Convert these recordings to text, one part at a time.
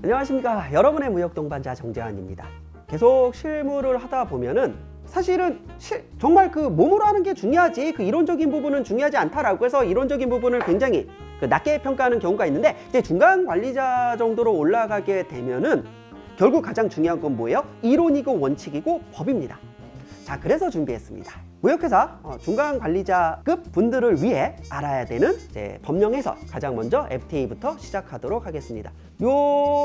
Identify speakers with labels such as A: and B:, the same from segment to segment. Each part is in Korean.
A: 안녕하십니까. 여러분의 무역 동반자 정재환입니다. 계속 실무를 하다 보면은 사실은 정말 그 몸으로 하는 게 중요하지 그 이론적인 부분은 중요하지 않다라고 해서 이론적인 부분을 굉장히 낮게 평가하는 경우가 있는데, 이제 중간 관리자 정도로 올라가게 되면은 결국 가장 중요한 건 뭐예요? 이론이고 원칙이고 법입니다. 자, 그래서 준비했습니다. 무역회사 중간 관리자급 분들을 위해 알아야 되는 법령 해석, 가장 먼저 FTA부터 시작하도록 하겠습니다. 이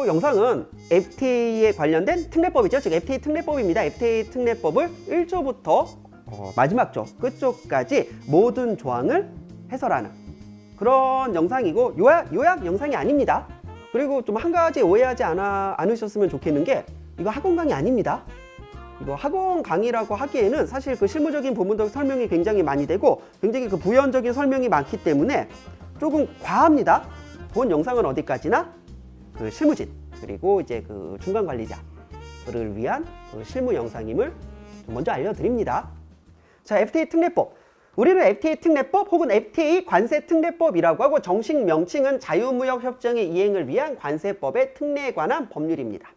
A: 영상은 FTA에 관련된 특례법이죠. 즉 FTA 특례법입니다. FTA 특례법을 1조부터 마지막 조 끝조까지 모든 조항을 해설하는 그런 영상이고, 요약 영상이 아닙니다. 그리고 좀 한 가지 오해하지 않으셨으면 좋겠는 게, 이거 학원 강의 아닙니다. 이거 학원 강의라고 하기에는 사실 그 실무적인 부분도 설명이 굉장히 많이 되고 굉장히 그 부연적인 설명이 많기 때문에 조금 과합니다. 본 영상은 어디까지나 그 실무진, 그리고 이제 그 중간 관리자를 위한 그 실무 영상임을 먼저 알려드립니다. 자, FTA 특례법. 우리는 FTA 특례법 혹은 FTA 관세 특례법이라고 하고, 정식 명칭은 자유무역협정의 이행을 위한 관세법의 특례에 관한 법률입니다.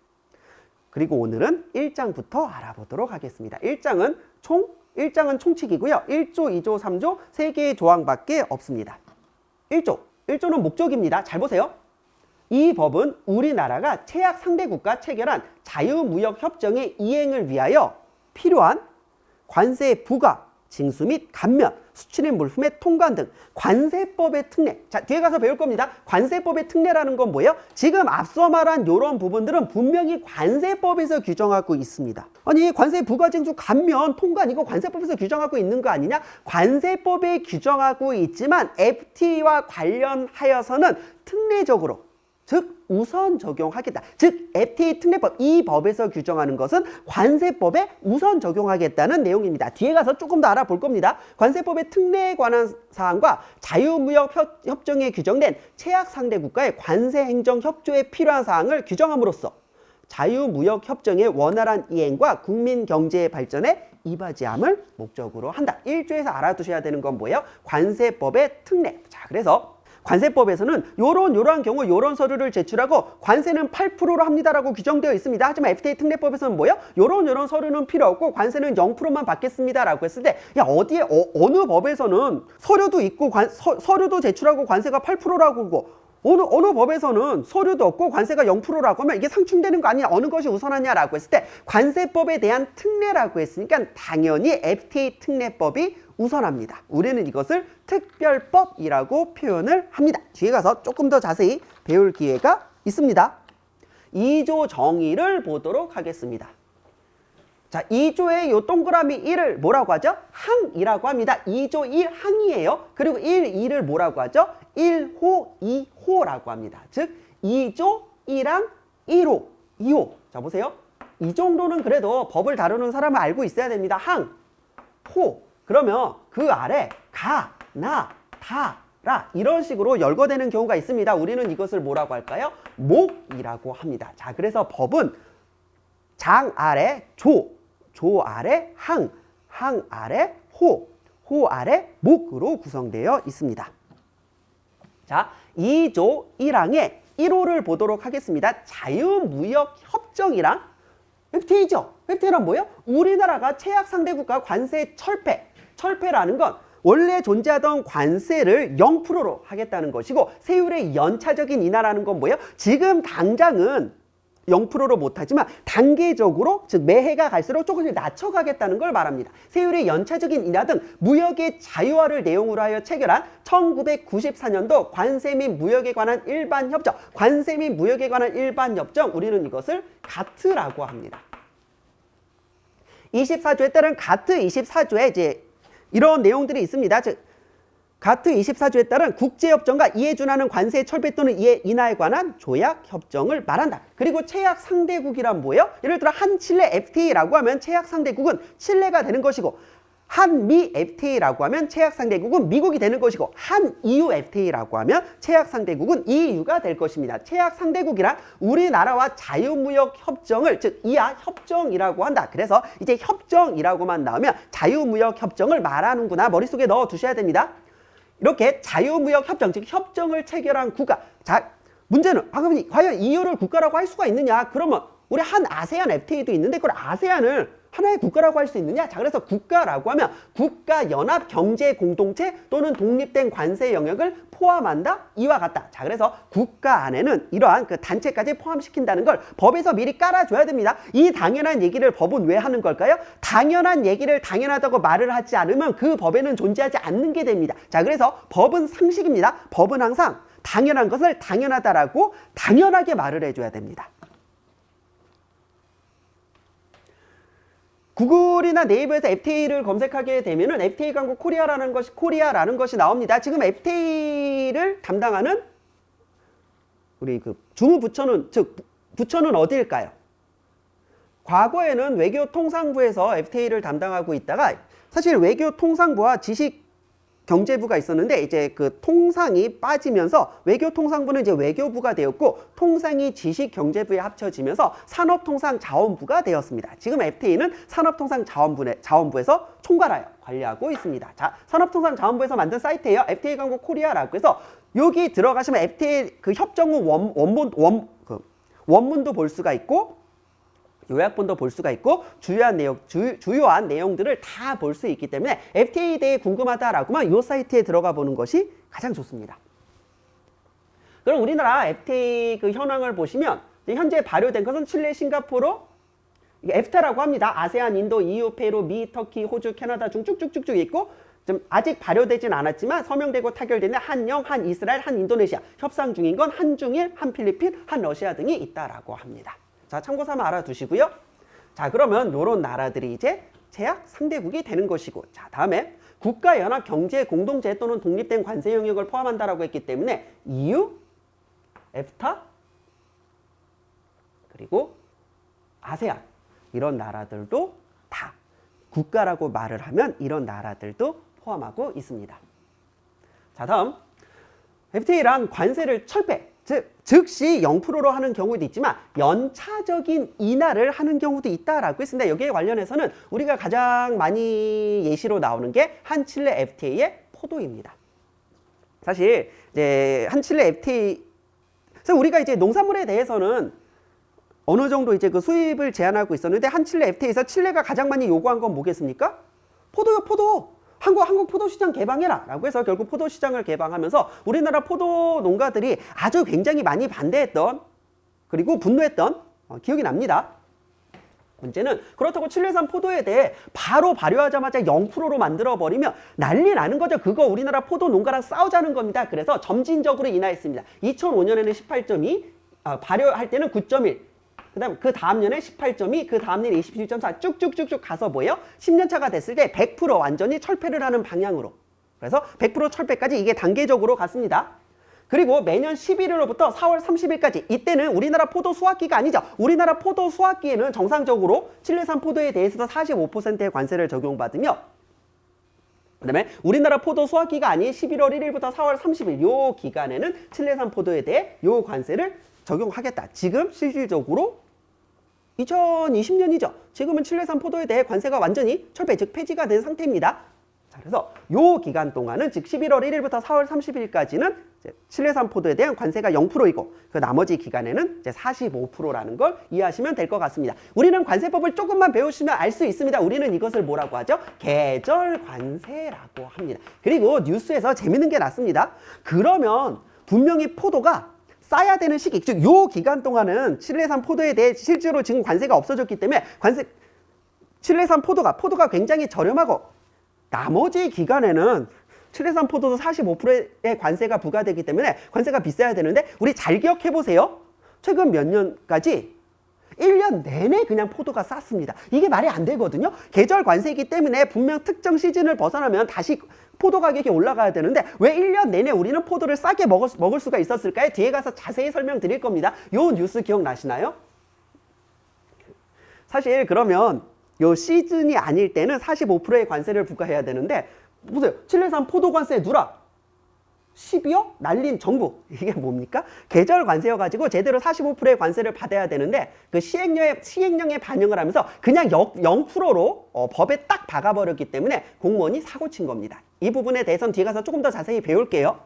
A: 그리고 오늘은 1장부터 알아보도록 하겠습니다. 1장은 총칙이고요. 1조, 2조, 3조 3개의 조항밖에 없습니다. 1조는 목적입니다. 잘 보세요. 이 법은 우리나라가 최악 상대국과 체결한 자유무역협정의 이행을 위하여 필요한 관세 부과, 징수 및 감면, 수출입 물품의 통관 등 관세법의 특례. 자, 뒤에 가서 배울 겁니다. 관세법의 특례라는 건 뭐예요? 지금 앞서 말한 이런 부분들은 분명히 관세법에서 규정하고 있습니다. 아니, 관세 부과, 징수, 감면, 통관, 이거 관세법에서 규정하고 있는 거 아니냐? 관세법에 규정하고 있지만 FTA와 관련하여서는 특례적으로, 즉 우선 적용하겠다. 즉 FTA 특례법, 이 법에서 규정하는 것은 관세법에 우선 적용하겠다는 내용입니다. 뒤에 가서 조금 더 알아볼 겁니다. 관세법의 특례에 관한 사항과 자유무역협정에 규정된 최악 상대 국가의 관세행정협조에 필요한 사항을 규정함으로써 자유무역협정의 원활한 이행과 국민 경제의 발전에 이바지함을 목적으로 한다. 1조에서 알아두셔야 되는 건 뭐예요? 관세법의 특례. 자, 그래서 관세법에서는 요런 경우 요런 서류를 제출하고 관세는 8%로 합니다라고 규정되어 있습니다. 하지만 FTA 특례법에서는 뭐예요? 요런 서류는 필요 없고 관세는 0%만 받겠습니다라고 했을 때, 야, 어디에 어느 법에서는 서류도 있고 서류도 제출하고 관세가 8%라고 하고 어느 법에서는 서류도 없고 관세가 0%라고 하면 이게 상충되는 거 아니냐? 어느 것이 우선하냐라고 했을 때 관세법에 대한 특례라고 했으니까 당연히 FTA 특례법이 우선합니다. 우리는 이것을 특별법이라고 표현을 합니다. 뒤에 가서 조금 더 자세히 배울 기회가 있습니다. 2조 정의를 보도록 하겠습니다. 자, 2조의 요 동그라미 1을 뭐라고 하죠? 항이라고 합니다. 2조 1항이에요. 그리고 1, 2를 뭐라고 하죠? 1호, 2호라고 합니다. 즉 2조 1항 1호, 2호. 자, 보세요. 이 정도는 그래도 법을 다루는 사람은 알고 있어야 됩니다. 항, 호. 그러면 그 아래 가, 나, 다, 라 이런 식으로 열거되는 경우가 있습니다. 우리는 이것을 뭐라고 할까요? 목이라고 합니다. 자, 그래서 법은 장 아래 조, 조 아래 항, 항 아래 호, 호 아래 목으로 구성되어 있습니다. 자, 2조 1항의 1호를 보도록 하겠습니다. 자유무역협정이란 FTA죠. FTA란 뭐예요? 우리나라가 최악 상대국가 관세 철폐라는 건 원래 존재하던 관세를 0%로 하겠다는 것이고, 세율의 연차적인 인하라는 건 뭐예요? 지금 당장은 0%로 못하지만 단계적으로, 즉 매해가 갈수록 조금씩 낮춰가겠다는 걸 말합니다. 세율의 연차적인 인하 등 무역의 자유화를 내용으로 하여 체결한 1994년도 관세 및 무역에 관한 일반 협정, 관세 및 무역에 관한 일반 협정, 우리는 이것을 가트라고 합니다. 24조에 따른 가트 24조에 이제 이런 내용들이 있습니다. 즉 가트 24조에 따른 국제협정과 이에 준하는 관세 철폐 또는 이에 인하에 관한 조약협정을 말한다. 그리고 최악 상대국이란 뭐예요? 예를 들어 한칠레 FTA라고 하면 최악 상대국은 칠레가 되는 것이고, 한미 FTA라고 하면 최악 상대국은 미국이 되는 것이고, 한EU FTA라고 하면 최악 상대국은 EU가 될 것입니다. 최악 상대국이란 우리나라와 자유무역 협정을, 즉 이하 협정이라고 한다. 그래서 이제 협정이라고만 나오면 자유무역 협정을 말하는구나 머릿속에 넣어 두셔야 됩니다. 이렇게 자유무역 협정, 즉 협정을 체결한 국가, 자, 문제는 그럼 과연 EU를 국가라고 할 수가 있느냐? 그러면 우리 한 아세안 FTA도 있는데 그걸 아세안을 하나의 국가라고 할 수 있느냐? 자, 그래서 국가라고 하면 국가연합 경제공동체 또는 독립된 관세 영역을 포함한다? 이와 같다. 자, 그래서 국가 안에는 이러한 그 단체까지 포함시킨다는 걸 법에서 미리 깔아줘야 됩니다. 이 당연한 얘기를 법은 왜 하는 걸까요? 당연한 얘기를 당연하다고 말을 하지 않으면 그 법에는 존재하지 않는 게 됩니다. 자, 그래서 법은 상식입니다. 법은 항상 당연한 것을 당연하다라고 당연하게 말을 해줘야 됩니다. 구글이나 네이버에서 FTA를 검색하게 되면은 FTA 광고 코리아라는 것이 나옵니다. 지금 FTA를 담당하는 우리 그 주무부처는, 즉 부처는 어디일까요? 과거에는 외교통상부에서 FTA를 담당하고 있다가 사실 외교통상부와 지식경제부가 있었는데 이제 그 통상이 빠지면서 외교통상부는 이제 외교부가 되었고 통상이 지식경제부에 합쳐지면서 산업통상자원부가 되었습니다. 지금 FTA는 산업통상자원부에서 총괄하여 관리하고 있습니다. 자, 산업통상자원부에서 만든 사이트예요. FTA 광고 코리아라고 해서 여기 들어가시면 FTA 그 협정문 원문도 볼 수가 있고 요약본도 볼 수가 있고 주요한 내용들을 다 볼 수 있기 때문에 FTA에 대해 궁금하다라고 하면 이 사이트에 들어가 보는 것이 가장 좋습니다. 그럼 우리나라 FTA 그 현황을 보시면 현재 발효된 것은 칠레, 싱가포르, 이게 에프타라고 합니다. 아세안, 인도, EU, 페루, 미, 터키, 호주, 캐나다 중 쭉쭉쭉쭉 있고 좀 아직 발효되진 않았지만 서명되고 타결된 한영, 한 이스라엘, 한 인도네시아 협상 중인 건 한중일, 한 필리핀, 한 러시아 등이 있다라고 합니다. 자, 참고 삼아 알아두시고요. 자, 그러면 이런 나라들이 이제 제약 상대국이 되는 것이고, 자, 다음에 국가연합 경제공동체 또는 독립된 관세 영역을 포함한다라고 했기 때문에 EU, 에프타, 그리고 아세안 이런 나라들도 다 국가라고 말을 하면 이런 나라들도 포함하고 있습니다. 자, 다음 FTA란 관세를 철폐, 즉 즉시 0%로 하는 경우도 있지만 연차적인 인하를 하는 경우도 있다라고 했습니다. 여기에 관련해서는 우리가 가장 많이 예시로 나오는 게 한칠레 FTA의 포도입니다. 사실 이제 한칠레 FTA, 그래서 우리가 이제 농산물에 대해서는 어느 정도 이제 그 수입을 제한하고 있었는데 한칠레 FTA에서 칠레가 가장 많이 요구한 건 뭐겠습니까? 포도요, 포도. 한국 포도시장 개방해라 라고 해서 결국 포도시장을 개방하면서 우리나라 포도 농가들이 아주 굉장히 많이 반대했던 그리고 분노했던 기억이 납니다. 문제는 그렇다고 칠레산 포도에 대해 바로 발효하자마자 0%로 만들어버리면 난리 나는 거죠. 그거 우리나라 포도 농가랑 싸우자는 겁니다. 그래서 점진적으로 인하했습니다. 2005년에는 18.2, 발효할 때는 9.1, 그 다음 년에 18.2, 그 다음 년에 27.4 쭉쭉쭉쭉 가서 뭐예요? 10년 차가 됐을 때 100% 완전히 철폐를 하는 방향으로. 그래서 100% 철폐까지 이게 단계적으로 갔습니다. 그리고 매년 11월로부터 4월 30일까지 이때는 우리나라 포도 수확기가 아니죠. 우리나라 포도 수확기에는 정상적으로 칠레산 포도에 대해서도 45%의 관세를 적용받으며 그 다음에 우리나라 포도 수확기가 아닌 11월 1일부터 4월 30일 요 기간에는 칠레산 포도에 대해 요 관세를 적용하겠다. 지금 실질적으로 2020년이죠. 지금은 칠레산 포도에 대해 관세가 완전히 철폐, 즉 폐지가 된 상태입니다. 자, 그래서 요 기간 동안은 즉 11월 1일부터 4월 30일까지는 칠레산 포도에 대한 관세가 0%이고 그 나머지 기간에는 이제 45%라는 걸 이해하시면 될 것 같습니다. 우리는 관세법을 조금만 배우시면 알 수 있습니다. 우리는 이것을 뭐라고 하죠? 계절 관세라고 합니다. 그리고 뉴스에서 재밌는 게 났습니다. 그러면 분명히 포도가 싸야 되는 시기, 즉 요 기간 동안은 칠레산 포도에 대해 실제로 지금 관세가 없어졌기 때문에 칠레산 포도가 굉장히 저렴하고 나머지 기간에는 칠레산 포도도 45%의 관세가 부과되기 때문에 관세가 비싸야 되는데 우리 잘 기억해 보세요. 최근 몇 년까지 1년 내내 그냥 포도가 쌌습니다. 이게 말이 안 되거든요. 계절 관세이기 때문에 분명 특정 시즌을 벗어나면 다시 포도 가격이 올라가야 되는데 왜 1년 내내 우리는 포도를 싸게 먹을 수가 있었을까요? 뒤에 가서 자세히 설명드릴 겁니다. 요 뉴스 기억나시나요? 사실 그러면 요 시즌이 아닐 때는 45%의 관세를 부과해야 되는데 보세요. 칠레산 포도 관세 누락 12억 날린 정부. 이게 뭡니까? 계절 관세여가지고 제대로 45%의 관세를 받아야 되는데 그 시행령에 반영을 하면서 그냥 0%로 법에 딱 박아버렸기 때문에 공무원이 사고 친 겁니다. 이 부분에 대해서는 뒤에 가서 조금 더 자세히 배울게요.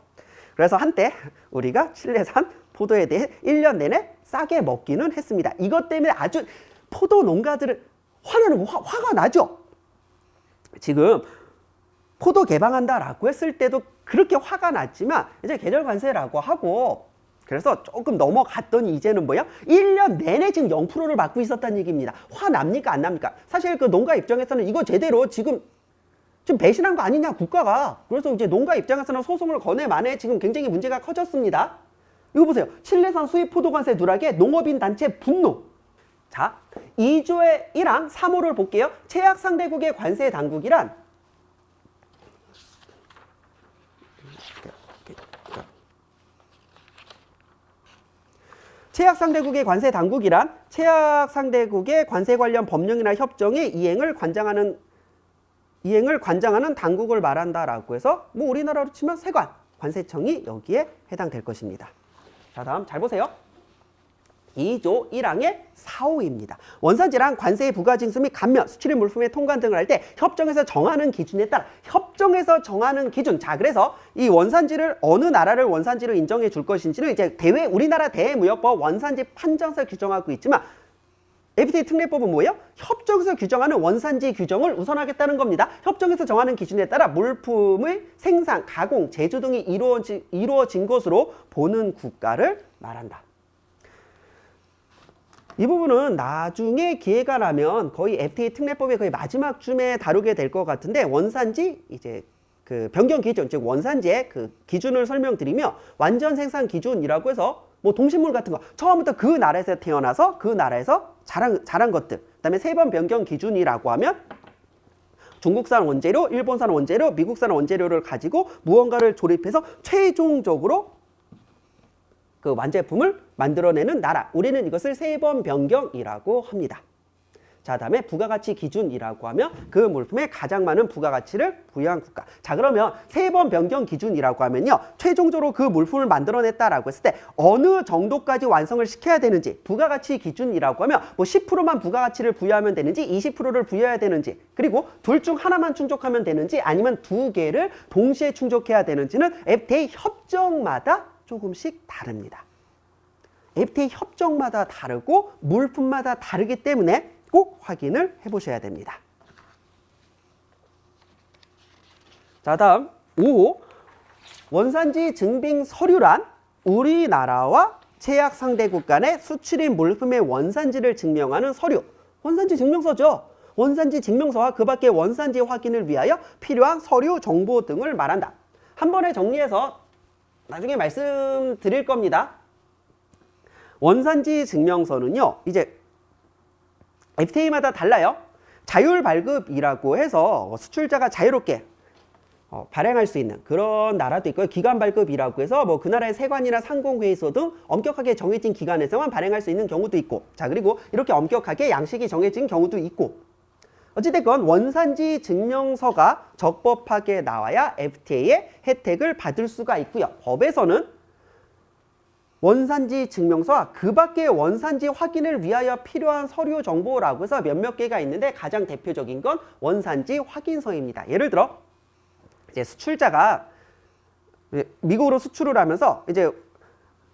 A: 그래서 한때 우리가 칠레산 포도에 대해 1년 내내 싸게 먹기는 했습니다. 이것 때문에 아주 포도 농가들은 화나는 거, 화가 나죠. 지금 포도 개방한다라고 했을 때도 그렇게 화가 났지만 이제 계절 관세라고 하고 그래서 조금 넘어갔더니 이제는 뭐야? 1년 내내 지금 0%를 받고 있었다는 얘기입니다. 화 납니까? 안 납니까? 사실 그 농가 입장에서는 이거 제대로 지금 배신한 거 아니냐 국가가. 그래서 이제 농가 입장에서는 소송을 거내 만에 지금 굉장히 문제가 커졌습니다. 이거 보세요. 칠레산 수입 포도관세 누락에 농업인 단체 분노. 자, 2조의 1항 3호를 볼게요. 최약 상대국의 관세 당국이란 최약 상대국의 관세 당국이란 최약 상대국의 관세 관련 법령이나 협정의 이행을 관장하는 당국을 말한다라고 해서 뭐 우리나라로 치면 세관, 관세청이 여기에 해당될 것입니다. 자, 다음 잘 보세요. 2조 1항의 4호입니다. 원산지랑 관세의 부가징수 및 감면, 수출입 물품의 통관 등을 할 때 협정에서 정하는 기준에 따라 협정에서 정하는 기준. 자, 그래서 이 원산지를 어느 나라를 원산지로 인정해 줄 것인지는 이제 우리나라 대무역법 원산지 판정서 규정하고 있지만 FTA 특례법은 뭐예요? 협정에서 규정하는 원산지 규정을 우선하겠다는 겁니다. 협정에서 정하는 기준에 따라 물품의 생산, 가공, 제조 등이 이루어진 것으로 보는 국가를 말한다. 이 부분은 나중에 기회가 나면 거의 FTA 특례법의 거의 마지막 쯤에 다루게 될 것 같은데 원산지 이제 그 변경 기준, 즉 원산지의 그 기준을 설명드리며 완전 생산 기준이라고 해서 뭐 동식물 같은 거 처음부터 그 나라에서 태어나서 그 나라에서 자란 것들, 그다음에 세번 변경 기준이라고 하면 중국산 원재료, 일본산 원재료, 미국산 원재료를 가지고 무언가를 조립해서 최종적으로 그 완제품을 만들어내는 나라. 우리는 이것을 세번 변경이라고 합니다. 자, 다음에 부가가치 기준이라고 하면 그 물품에 가장 많은 부가가치를 부여한 국가. 자, 그러면 세번 변경 기준이라고 하면요, 최종적으로 그 물품을 만들어냈다라고 했을 때 어느 정도까지 완성을 시켜야 되는지, 부가가치 기준이라고 하면 뭐 10%만 부가가치를 부여하면 되는지 20%를 부여해야 되는지, 그리고 둘 중 하나만 충족하면 되는지 아니면 두 개를 동시에 충족해야 되는지는 FTA 협정마다 조금씩 다릅니다. FTA 협정마다 다르고 물품마다 다르기 때문에 꼭 확인을 해보셔야 됩니다. 자, 다음 5호 원산지 증빙 서류란 우리나라와 최약 상대국 간의 수출입 물품의 원산지를 증명하는 서류, 원산지 증명서죠. 원산지 증명서와 그 밖의 원산지 확인을 위하여 필요한 서류 정보 등을 말한다. 한 번에 정리해서 나중에 말씀드릴 겁니다. 원산지 증명서는요, 이제 FTA마다 달라요. 자율 발급이라고 해서 수출자가 자유롭게 발행할 수 있는 그런 나라도 있고요. 기관 발급이라고 해서 뭐 그 나라의 세관이나 상공회의소 등 엄격하게 정해진 기관에서만 발행할 수 있는 경우도 있고, 자, 그리고 이렇게 엄격하게 양식이 정해진 경우도 있고, 어찌됐건 원산지 증명서가 적법하게 나와야 FTA의 혜택을 받을 수가 있고요. 법에서는 원산지 증명서와 그 밖의 원산지 확인을 위하여 필요한 서류 정보라고 해서 몇몇 개가 있는데 가장 대표적인 건 원산지 확인서입니다. 예를 들어 이제 수출자가 미국으로 수출을 하면서 이제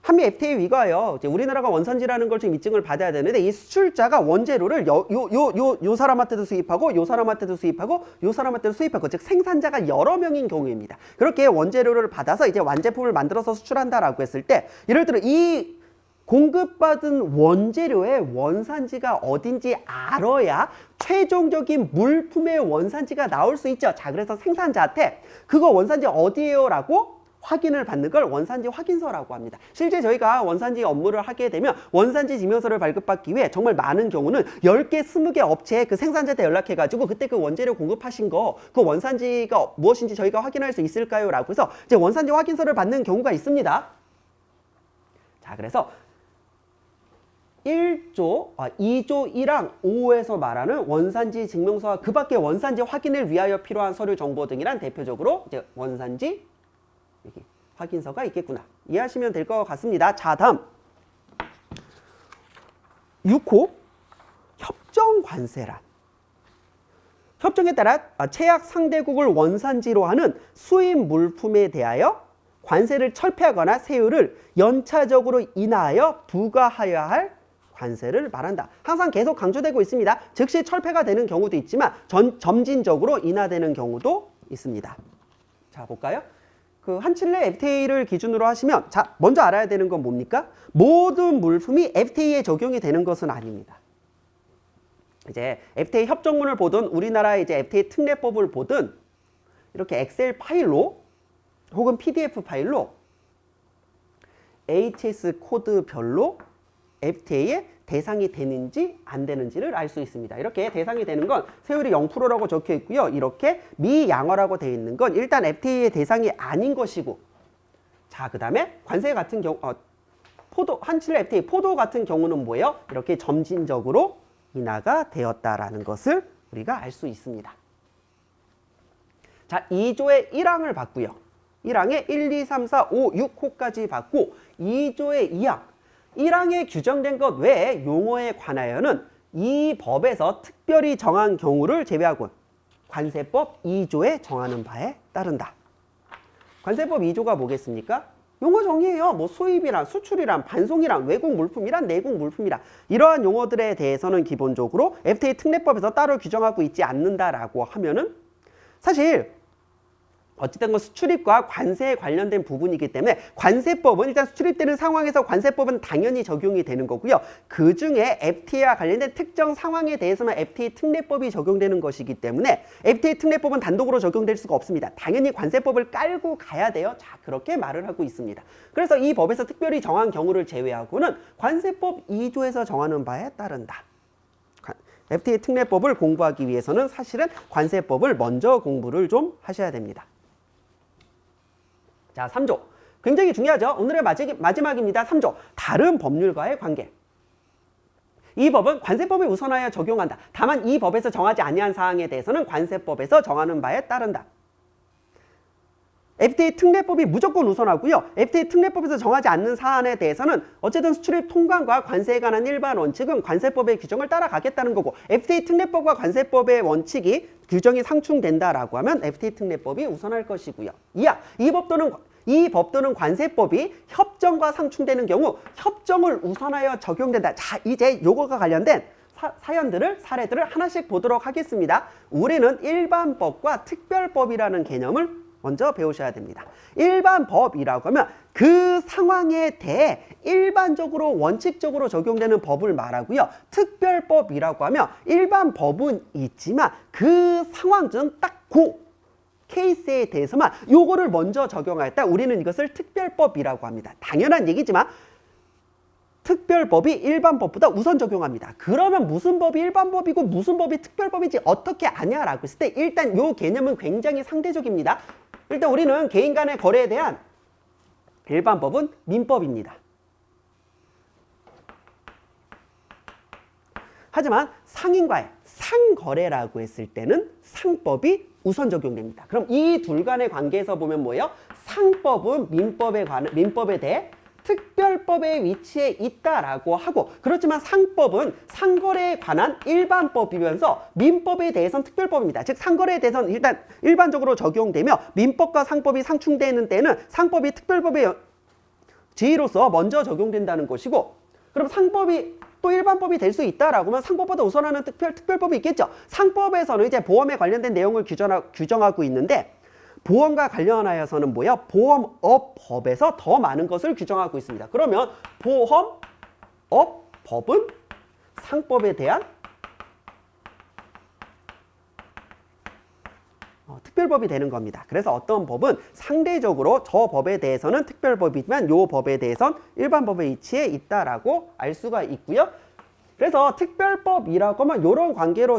A: 한미 FTA 위가요. 이제 우리나라가 원산지라는 걸 좀 입증을 받아야 되는데 이 수출자가 원재료를 요 사람한테도 수입하고 요 사람한테도 수입하고 요 사람한테도 수입하고, 즉 생산자가 여러 명인 경우입니다. 그렇게 원재료를 받아서 이제 완제품을 만들어서 수출한다라고 했을 때 예를 들어 이 공급받은 원재료의 원산지가 어딘지 알아야 최종적인 물품의 원산지가 나올 수 있죠. 자, 그래서 생산자한테 그거 원산지 어디예요? 라고 확인을 받는 걸 원산지 확인서라고 합니다. 실제 저희가 원산지 업무를 하게 되면 원산지 증명서를 발급받기 위해 정말 많은 경우는 10개, 20개 업체에 그 생산자한테 연락해가지고 그때 그 원재료 공급하신 거, 그 원산지가 무엇인지 저희가 확인할 수 있을까요? 라고 해서 이제 원산지 확인서를 받는 경우가 있습니다. 자, 그래서 2조 1항 5호에서 말하는 원산지 증명서와 그 밖의 원산지 확인을 위하여 필요한 서류 정보 등이란 대표적으로 이제 원산지 여기 확인서가 있겠구나. 이해하시면 될 것 같습니다. 자, 다음 6호 협정 관세란. 협정에 따라 최약 상대국을 원산지로 하는 수입 물품에 대하여 관세를 철폐하거나 세율을 연차적으로 인하여 부과하여야 할 관세를 말한다. 항상 계속 강조되고 있습니다. 즉시 철폐가 되는 경우도 있지만 점진적으로 인하되는 경우도 있습니다. 자, 볼까요? 그 한칠레 FTA를 기준으로 하시면 자, 먼저 알아야 되는 건 뭡니까? 모든 물품이 FTA에 적용이 되는 것은 아닙니다. 이제 FTA 협정문을 보든 우리나라의 이제 FTA 특례법을 보든 이렇게 엑셀 파일로 혹은 PDF 파일로 HS 코드별로 FTA에 대상이 되는지 안 되는지를 알 수 있습니다. 이렇게 대상이 되는 건 세율이 0%라고 적혀 있고요. 이렇게 미양어라고 되어 있는 건 일단 FTA의 대상이 아닌 것이고, 자, 그 다음에 관세 같은 경우 한칠레 FTA 포도 같은 경우는 뭐예요? 이렇게 점진적으로 인하가 되었다라는 것을 우리가 알 수 있습니다. 자, 2조의 1항을 봤고요. 1항에 1, 2, 3, 4, 5, 6호까지 봤고 2조의 2항 1항에 규정된 것 외에 용어에 관하여는 이 법에서 특별히 정한 경우를 제외하고 관세법 2조에 정하는 바에 따른다. 관세법 2조가 뭐겠습니까? 용어 정의예요. 뭐 수입이란, 수출이란, 반송이란, 외국 물품이란, 내국 물품이란 이러한 용어들에 대해서는 기본적으로 FTA 특례법에서 따로 규정하고 있지 않는다라고 하면은 사실 어쨌든 수출입과 관세에 관련된 부분이기 때문에 관세법은 일단 수출입되는 상황에서 관세법은 당연히 적용이 되는 거고요. 그 중에 FTA와 관련된 특정 상황에 대해서만 FTA 특례법이 적용되는 것이기 때문에 FTA 특례법은 단독으로 적용될 수가 없습니다. 당연히 관세법을 깔고 가야 돼요. 자, 그렇게 말을 하고 있습니다. 그래서 이 법에서 특별히 정한 경우를 제외하고는 관세법 2조에서 정하는 바에 따른다. FTA 특례법을 공부하기 위해서는 사실은 관세법을 먼저 공부를 좀 하셔야 됩니다. 자, 3조. 굉장히 중요하죠. 오늘의 마지막입니다. 3조. 다른 법률과의 관계. 이 법은 관세법을 우선하여 적용한다. 다만 이 법에서 정하지 아니한 사항에 대해서는 관세법에서 정하는 바에 따른다. FTA 특례법이 무조건 우선하고요. FTA 특례법에서 정하지 않는 사안에 대해서는 어쨌든 수출입 통관과 관세에 관한 일반 원칙은 관세법의 규정을 따라가겠다는 거고, FTA 특례법과 관세법의 원칙이 규정이 상충된다라고 하면 FTA 특례법이 우선할 것이고요. 이 법 또는 관세법이 협정과 상충되는 경우 협정을 우선하여 적용된다. 자, 이제 요거가 관련된 사례들을 하나씩 보도록 하겠습니다. 우리는 일반법과 특별법이라는 개념을 먼저 배우셔야 됩니다. 일반법이라고 하면 그 상황에 대해 일반적으로 원칙적으로 적용되는 법을 말하고요. 특별법이라고 하면 일반법은 있지만 그 상황 중 딱 그 케이스에 대해서만 요거를 먼저 적용할 때 우리는 이것을 특별법이라고 합니다. 당연한 얘기지만 특별법이 일반법보다 우선 적용합니다. 그러면 무슨 법이 일반법이고 무슨 법이 특별법인지 어떻게 아냐라고 했을 때 일단 요 개념은 굉장히 상대적입니다. 일단 우리는 개인 간의 거래에 대한 일반법은 민법입니다. 하지만 상인과의 상거래라고 했을 때는 상법이 우선 적용됩니다. 그럼 이 둘 간의 관계에서 보면 뭐예요? 상법은 민법에 대해 특별법의 위치에 있다라고 하고, 그렇지만 상법은 상거래에 관한 일반법이면서 민법에 대해서는 특별법입니다. 즉 상거래에 대해서는 일단 일반적으로 적용되며 민법과 상법이 상충되는 때는 상법이 특별법의 지위로서 먼저 적용된다는 것이고, 그럼 상법이 또 일반법이 될 수 있다라고 하면 상법보다 우선하는 특별법이 있겠죠. 상법에서는 이제 보험에 관련된 내용을 규정하고 있는데, 보험과 관련하여서는 뭐예요? 보험업법에서 더 많은 것을 규정하고 있습니다. 그러면 보험업법은 상법에 대한 특별법이 되는 겁니다. 그래서 어떤 법은 상대적으로 저 법에 대해서는 특별법이지만 이 법에 대해서는 일반법의 위치에 있다라고 알 수가 있고요. 그래서 특별법이라고 하면 이런 관계로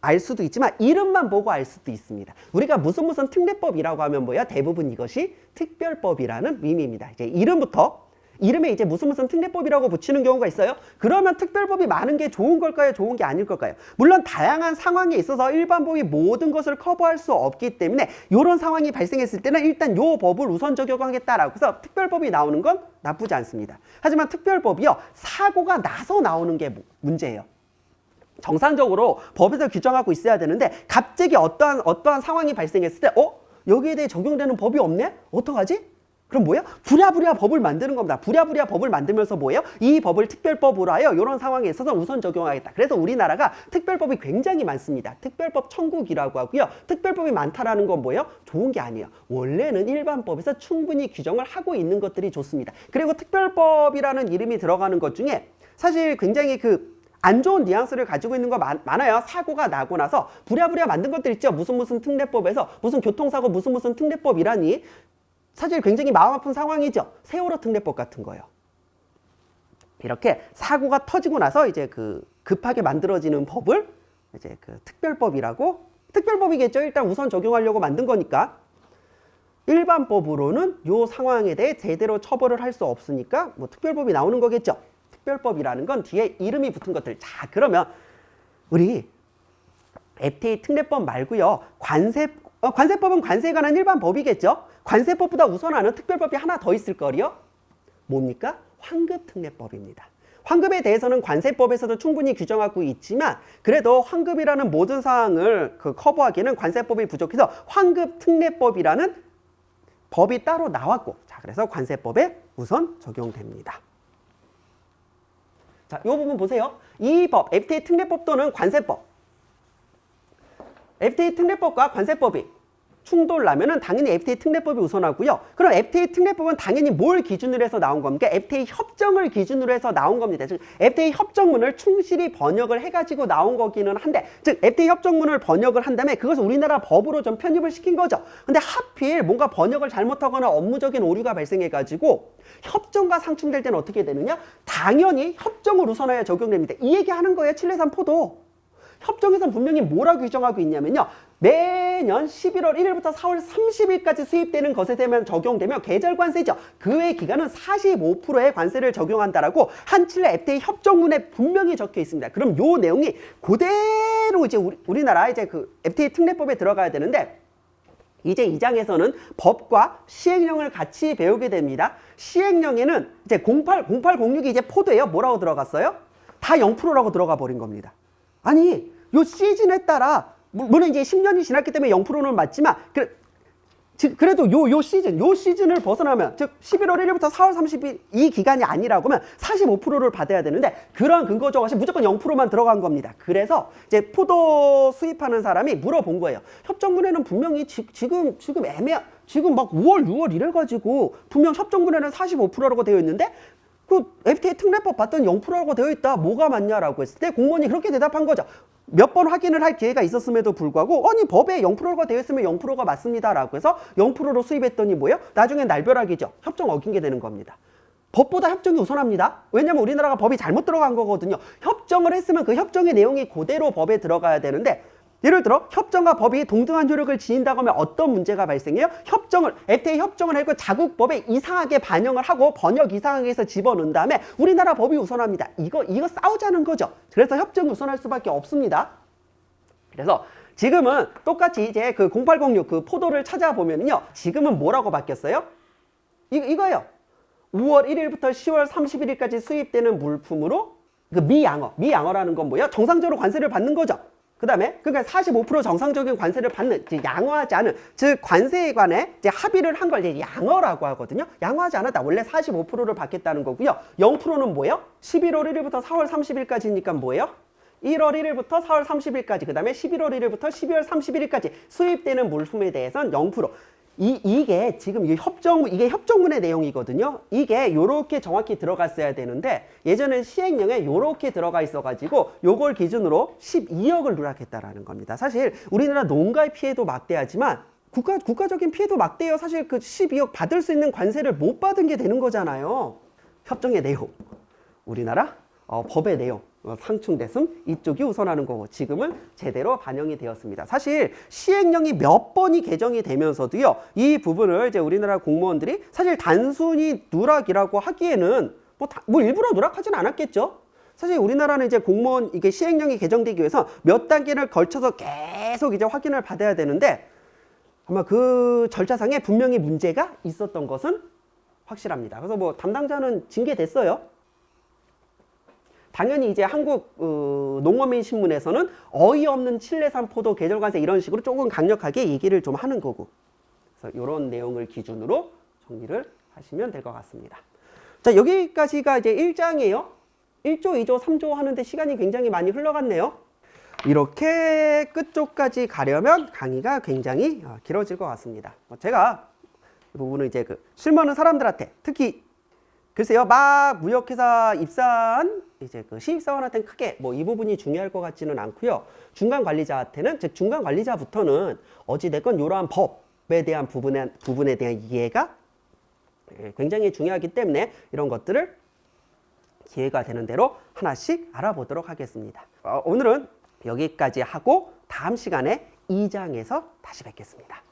A: 알 수도 있지만 이름만 보고 알 수도 있습니다. 우리가 무슨 특례법이라고 하면 뭐야? 대부분 이것이 특별법이라는 의미입니다. 이제 이름에 이제 무슨 특례법이라고 붙이는 경우가 있어요. 그러면 특별법이 많은 게 좋은 걸까요? 좋은 게 아닐 걸까요? 물론 다양한 상황에 있어서 일반법이 모든 것을 커버할 수 없기 때문에 이런 상황이 발생했을 때는 일단 이 법을 우선 적용하겠다라고 해서 특별법이 나오는 건 나쁘지 않습니다. 하지만 특별법이요, 사고가 나서 나오는 게 문제예요. 정상적으로 법에서 규정하고 있어야 되는데 갑자기 어떠한 상황이 발생했을 때 여기에 대해 적용되는 법이 없네? 어떡하지? 그럼 뭐예요? 부랴부랴 법을 만드는 겁니다. 부랴부랴 법을 만들면서 뭐예요? 이 법을 특별법으로 하여 이런 상황에 있어서 우선 적용하겠다. 그래서 우리나라가 특별법이 굉장히 많습니다. 특별법 천국이라고 하고요. 특별법이 많다라는 건 뭐예요? 좋은 게 아니에요. 원래는 일반법에서 충분히 규정을 하고 있는 것들이 좋습니다. 그리고 특별법이라는 이름이 들어가는 것 중에 사실 굉장히 안 좋은 뉘앙스를 가지고 있는 거 많아요. 사고가 나고 나서 부랴부랴 만든 것들 있죠. 무슨 특례법에서 무슨 교통사고 무슨 특례법이라니. 사실 굉장히 마음 아픈 상황이죠. 세월호 특례법 같은 거요. 이렇게 사고가 터지고 나서 이제 급하게 만들어지는 법을 이제 특별법이라고, 특별법이겠죠. 일단 우선 적용하려고 만든 거니까. 일반법으로는 요 상황에 대해 제대로 처벌을 할 수 없으니까 뭐 특별법이 나오는 거겠죠. 특별법이라는 건 뒤에 이름이 붙은 것들. 자, 그러면 우리 FTA 특례법 말고요. 관세법은 관세에 관한 일반 법이겠죠. 관세법보다 우선하는 특별법이 하나 더 있을 거리요. 뭡니까? 환급특례법입니다. 환급에 대해서는 관세법에서도 충분히 규정하고 있지만 그래도 환급이라는 모든 사항을 커버하기에는 관세법이 부족해서 환급특례법이라는 법이 따로 나왔고, 자, 그래서 관세법에 우선 적용됩니다. 자, 이 부분 보세요. 이 법, FTA 특례법 또는 관세법. FTA 특례법과 관세법이 충돌나면은 당연히 FTA 특례법이 우선하고요. 그럼 FTA 특례법은 당연히 뭘 기준으로 해서 나온 겁니까? FTA 협정을 기준으로 해서 나온 겁니다. 즉 FTA 협정문을 충실히 번역을 해가지고 나온 거기는 한데, 즉 FTA 협정문을 번역을 한 다음에 그것을 우리나라 법으로 좀 편입을 시킨 거죠. 근데 하필 뭔가 번역을 잘못하거나 업무적인 오류가 발생해가지고 협정과 상충될 때는 어떻게 되느냐? 당연히 협정을 우선하여 적용됩니다. 이 얘기하는 거예요. 칠레산 포도. 협정에서는 분명히 뭐라고 규정하고 있냐면요. 매년 11월 1일부터 4월 30일까지 수입되는 것에 대한 적용되며 계절관세죠. 그 외 기간은 45%의 관세를 적용한다라고 한칠레 FTA 협정문에 분명히 적혀 있습니다. 그럼 요 내용이 그대로 이제 우리나라 이제 FTA 특례법에 들어가야 되는데, 이제 이 장에서는 법과 시행령을 같이 배우게 됩니다. 시행령에는 이제 0806이 이제 포도예요. 뭐라고 들어갔어요? 다 0%라고 들어가 버린 겁니다. 아니, 요 시즌에 따라, 물론 이제 10년이 지났기 때문에 0%는 맞지만, 그래도 요 시즌을 벗어나면, 즉 11월 1일부터 4월 30일 이 기간이 아니라고 하면 45%를 받아야 되는데, 그런 근거 정확히 무조건 0%만 들어간 겁니다. 그래서 이제 포도 수입하는 사람이 물어본 거예요. 협정문에는 분명히 지금 막 5월, 6월 이래가지고 분명 협정문에는 45%라고 되어 있는데, FTA 특례법 봤더니 0%라고 되어 있다. 뭐가 맞냐라고 했을 때 공무원이 그렇게 대답한 거죠. 몇 번 확인을 할 기회가 있었음에도 불구하고, 아니 법에 0%가 되어 있으면 0%가 맞습니다라고 해서 0%로 수입했더니 뭐예요? 나중엔 날벼락이죠. 협정 어긴 게 되는 겁니다. 법보다 협정이 우선합니다. 왜냐면 우리나라가 법이 잘못 들어간 거거든요. 협정을 했으면 그 협정의 내용이 그대로 법에 들어가야 되는데, 예를 들어 협정과 법이 동등한 효력을 지닌다고 하면 어떤 문제가 발생해요? FTA 협정을 하고 자국법에 이상하게 반영을 하고 번역 이상하게 해서 집어넣은 다음에 우리나라 법이 우선합니다. 이거 싸우자는 거죠. 그래서 협정이 우선할 수밖에 없습니다. 그래서 지금은 똑같이 이제 0806 포도를 찾아보면요. 지금은 뭐라고 바뀌었어요? 이거예요. 5월 1일부터 10월 31일까지 수입되는 물품으로 미양어라는 건 뭐예요? 정상적으로 관세를 받는 거죠. 그 다음에 그러니까 45% 정상적인 관세를 받는, 이제 양호하지 않은, 즉 관세에 관해 이제 합의를 한 걸 이제 양어라고 하거든요. 양호하지 않았다. 원래 45%를 받겠다는 거고요. 0%는 뭐예요? 11월 1일부터 4월 30일까지니까 뭐예요? 1월 1일부터 4월 30일까지, 그 다음에 11월 1일부터 12월 31일까지 수입되는 물품에 대해서는 0%. 이게 지금 이게 협정문의 내용이거든요. 이게 요렇게 정확히 들어갔어야 되는데, 예전엔 시행령에 요렇게 들어가 있어가지고 요걸 기준으로 12억을 누락했다라는 겁니다. 사실 우리나라 농가의 피해도 막대하지만 국가적인 피해도 막대해요. 사실 12억 받을 수 있는 관세를 못 받은 게 되는 거잖아요. 협정의 내용, 우리나라 법의 내용 상충됐음, 이쪽이 우선하는 거고, 지금은 제대로 반영이 되었습니다. 사실 시행령이 몇 번이 개정이 되면서도요, 이 부분을 이제 우리나라 공무원들이 사실 단순히 누락이라고 하기에는 뭐 일부러 누락하진 않았겠죠. 사실 우리나라는 이제 공무원 이게 시행령이 개정되기 위해서 몇 단계를 걸쳐서 계속 이제 확인을 받아야 되는데, 아마 그 절차상에 분명히 문제가 있었던 것은 확실합니다. 그래서 뭐 담당자는 징계됐어요. 당연히 이제 한국 농어민 신문에서는 어이없는 칠레산 포도 계절관세 이런 식으로 조금 강력하게 얘기를 좀 하는 거고, 그래서 이런 내용을 기준으로 정리를 하시면 될 것 같습니다. 자, 여기까지가 이제 1장이에요. 1조, 2조, 3조 하는데 시간이 굉장히 많이 흘러갔네요. 이렇게 끝쪽까지 가려면 강의가 굉장히 길어질 것 같습니다. 제가 이 부분은 이제 그 실무하는 사람들한테 특히 글쎄요, 막 무역회사 입사한 이제 그 신입사원한테는 크게 뭐 이 부분이 중요할 것 같지는 않고요. 중간 관리자한테는, 즉 중간 관리자부터는 어찌됐건 이러한 법에 대한 부분에 대한 이해가 굉장히 중요하기 때문에 이런 것들을 기회가 되는 대로 하나씩 알아보도록 하겠습니다. 오늘은 여기까지 하고 다음 시간에 2장에서 다시 뵙겠습니다.